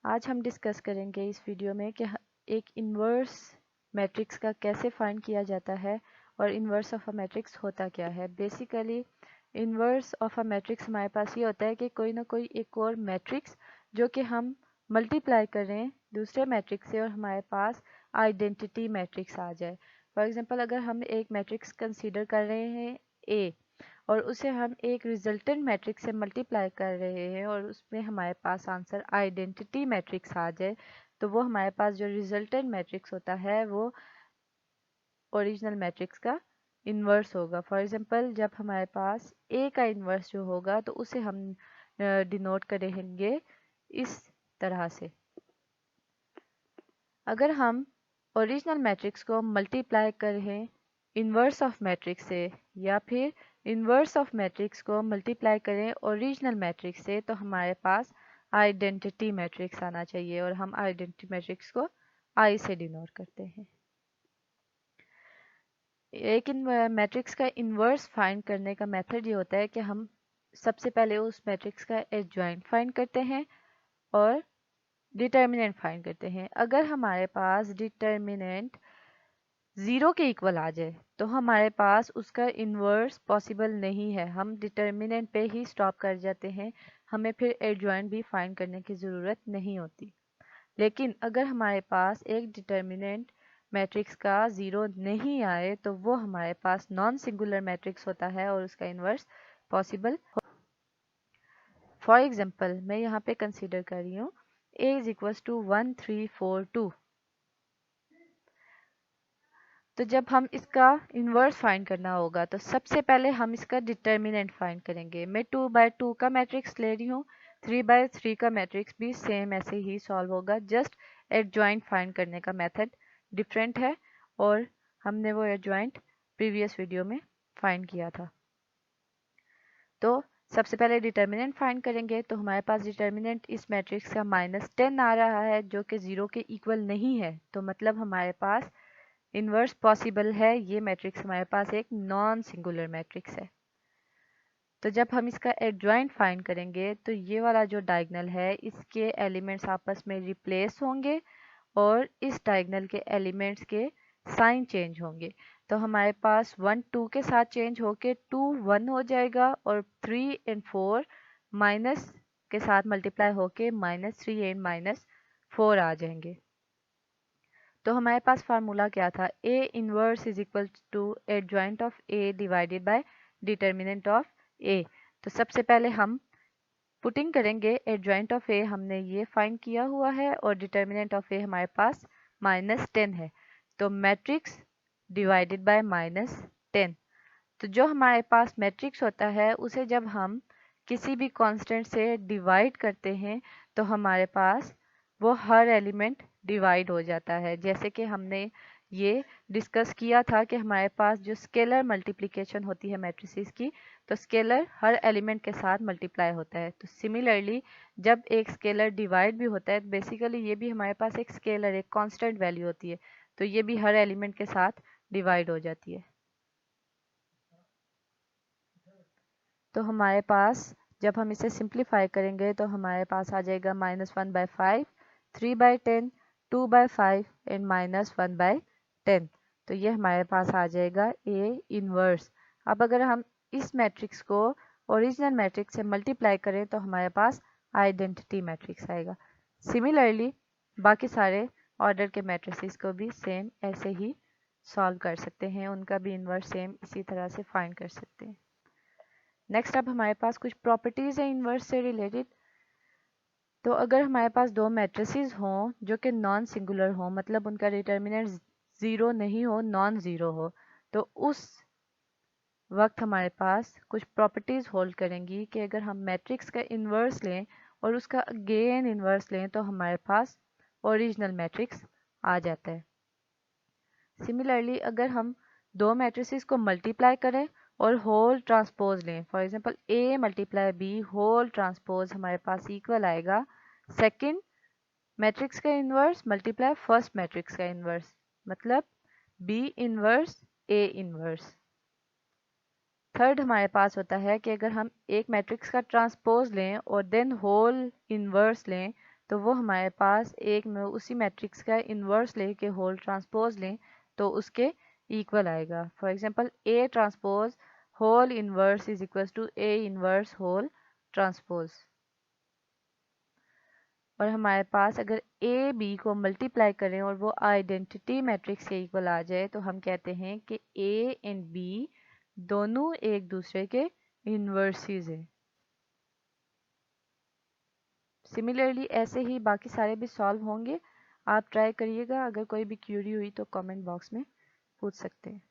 आज हम डिस्कस करेंगे इस वीडियो में कि एक इन्वर्स मैट्रिक्स का कैसे फाइंड किया जाता है और इन्वर्स ऑफ अ मैट्रिक्स होता क्या है। Basically inverse of a matrix हमारे पास ये होता है कि कोई ना कोई एक और मैट्रिक्स जो कि हम मल्टीप्लाई करें दूसरे मैट्रिक्स से और हमारे पास आइडेंटिटी मैट्रिक्स आ जाए। फॉर एग्जांपल अगर हम एक मैट्रिक्स कंसीडर कर रहे हैं ए और उसे हम एक रिजल्टेंट मैट्रिक्स से मल्टीप्लाई कर रहे हैं और उसमें हमारे पास आंसर आइडेंटिटी मैट्रिक्स आ जाए, तो वो हमारे पास जो रिजल्टेंट मैट्रिक्स होता है वो ओरिजिनल मैट्रिक्स का इन्वर्स होगा। फॉर एग्जांपल जब हमारे पास ए का इन्वर्स जो होगा तो उसे हम डिनोट करेंगे इस तरह से। अगर हम ओरिजिनल मैट्रिक्स को मल्टीप्लाई करें इन्वर्स ऑफ मैट्रिक्स से या फिर इन्वर्स ऑफ मैट्रिक्स को मल्टीप्लाई करें ओरिजिनल मैट्रिक्स से, तो हमारे पास आइडेंटिटी मैट्रिक्स आना चाहिए और हम आइडेंटिटी मैट्रिक्स को आई से डिनोट करते हैं। एक मैट्रिक्स का इन्वर्स फाइंड करने का मेथड ये होता है कि हम सबसे पहले उस मैट्रिक्स का एडजॉइंट फाइंड करते हैं और डिटर्मिनेंट फाइंड करते हैं। अगर हमारे पास डिटर्मिनेंट 0 के इक्वल आ जाए तो हमारे पास उसका इन्वर्स पॉसिबल नहीं है, हम डिटर्मिनेंट पे ही स्टॉप कर जाते हैं, हमें फिर एडजॉइंट भी फाइंड करने की ज़रूरत नहीं होती। लेकिन अगर हमारे पास एक डिटर्मिनेंट मैट्रिक्स का 0 नहीं आए तो वो हमारे पास नॉन सिंगुलर मैट्रिक्स होता है और उसका इन्वर्स पॉसिबल। फॉर एग्जांपल मैं यहाँ पे कंसीडर कर रही हूँ a इज इक्वल्स टू 1 3 4 2। तो जब हम इसका इन्वर्स फाइंड करना होगा तो सबसे पहले हम इसका डिटर्मिनेंट फाइंड करेंगे। मैं 2/2 का मैट्रिक्स ले रही हूँ, 3/3 का मैट्रिक्स भी सेम ऐसे ही सॉल्व होगा, जस्ट एडजॉइंट फाइंड करने का मेथड डिफरेंट है और हमने वो एडजॉइंट प्रीवियस वीडियो में फाइंड किया था। तो सबसे पहले डिटर्मिनेंट फाइंड करेंगे तो हमारे पास डिटर्मिनेंट इस मैट्रिक्स का -10 आ रहा है जो कि 0 के इक्वल नहीं है, तो मतलब हमारे पास इन्वर्स पॉसिबल है, ये मैट्रिक्स हमारे पास एक नॉन सिंगुलर मैट्रिक्स है। तो जब हम इसका एडजॉइंट फाइंड करेंगे तो ये वाला जो डायगोनल है इसके एलिमेंट्स आपस में रिप्लेस होंगे और इस डायगोनल के एलिमेंट्स के साइन चेंज होंगे। तो हमारे पास 1 2 के साथ चेंज होके 2 1 हो जाएगा और 3 और 4 माइनस के साथ मल्टीप्लाई होके -3 और -4 आ जाएंगे। तो हमारे पास फार्मूला क्या था, A inverse is equal to adjoint of A divided by determinant of A. तो सबसे पहले हम पुटिंग करेंगे एडजॉइंट ऑफ ए, हमने ये फाइंड किया हुआ है और डिटर्मिनेंट ऑफ ए हमारे पास -10 है, तो मैट्रिक्स डिवाइडेड बाय -10। तो जो हमारे पास मैट्रिक्स होता है उसे जब हम किसी भी कांस्टेंट से डिवाइड करते हैं तो हमारे पास वो हर एलिमेंट डिवाइड हो जाता है। जैसे कि हमने ये डिस्कस किया था कि हमारे पास जो स्केलर मल्टीप्लिकेशन होती है मैट्रिसेस की, तो स्केलर हर एलिमेंट के साथ मल्टीप्लाई होता है। तो सिमिलरली जब एक स्केलर डिवाइड भी होता है तो बेसिकली ये भी हमारे पास एक स्केलर एक कांस्टेंट वैल्यू होती है, तो ये भी हर एलिमेंट के साथ डिवाइड हो जाती है। तो हमारे पास जब हम इसे सिंप्लीफाई करेंगे तो हमारे पास आ जाएगा -1/5, 3/10, 2/5 एंड -1/10। तो ये हमारे पास आ जाएगा ए इनवर्स। अब अगर हम इस मैट्रिक्स को ओरिजिनल मैट्रिक्स से मल्टीप्लाई करें तो हमारे पास आइडेंटिटी मैट्रिक्स आएगा। सिमिलरली बाकी सारे ऑर्डर के मैट्रिसेस को भी सेम ऐसे ही सॉल्व कर सकते हैं, उनका भी इनवर्स सेम इसी तरह से फाइंड कर सकते हैं। नेक्स्ट अब हमारे पास कुछ प्रॉपर्टीज है इन्वर्स से रिलेटेड। तो अगर हमारे पास दो मैट्रिसेस हों जो कि नॉन सिंगुलर हो, मतलब उनका डिटर्मिनेंट 0 नहीं हो, नॉन ज़ीरो हो, तो उस वक्त हमारे पास कुछ प्रॉपर्टीज होल्ड करेंगी कि अगर हम मैट्रिक्स का इन्वर्स लें और उसका अगेन इन्वर्स लें तो हमारे पास ओरिजिनल मैट्रिक्स आ जाता है। सिमिलरली अगर हम दो मैट्रिसेस को मल्टीप्लाई करें और होल ट्रांसपोज लें, for example A multiply B whole transpose, हमारे पास इक्वल आएगा सेकंड मैट्रिक्स का इन्वर्स मल्टीप्लाई फर्स्ट मैट्रिक्स का इन्वर्स, मतलब B inverse A inverse. Third हमारे पास होता है कि अगर हम एक मैट्रिक्स का ट्रांसपोज लें और देन होल इन्वर्स लें तो वो हमारे पास एक में उसी मैट्रिक्स का इन्वर्स लेके होल ट्रांसपोज लें तो उसके इक्वल आएगा। For example A transpose whole inverse is equal to A inverse whole transpose. और हमारे पास अगर ए बी को मल्टीप्लाई करें और वो आइडेंटिटी मैट्रिक्स के इक्वल आ जाए तो हम कहते हैं कि ए एंड बी दोनों एक दूसरे के इन्वर्सिस हैं। सिमिलरली ऐसे ही बाकी सारे भी सॉल्व होंगे। आप ट्राई करिएगा। अगर कोई भी क्यूरी हुई तो कमेंट बॉक्स में पूछ सकते हैं।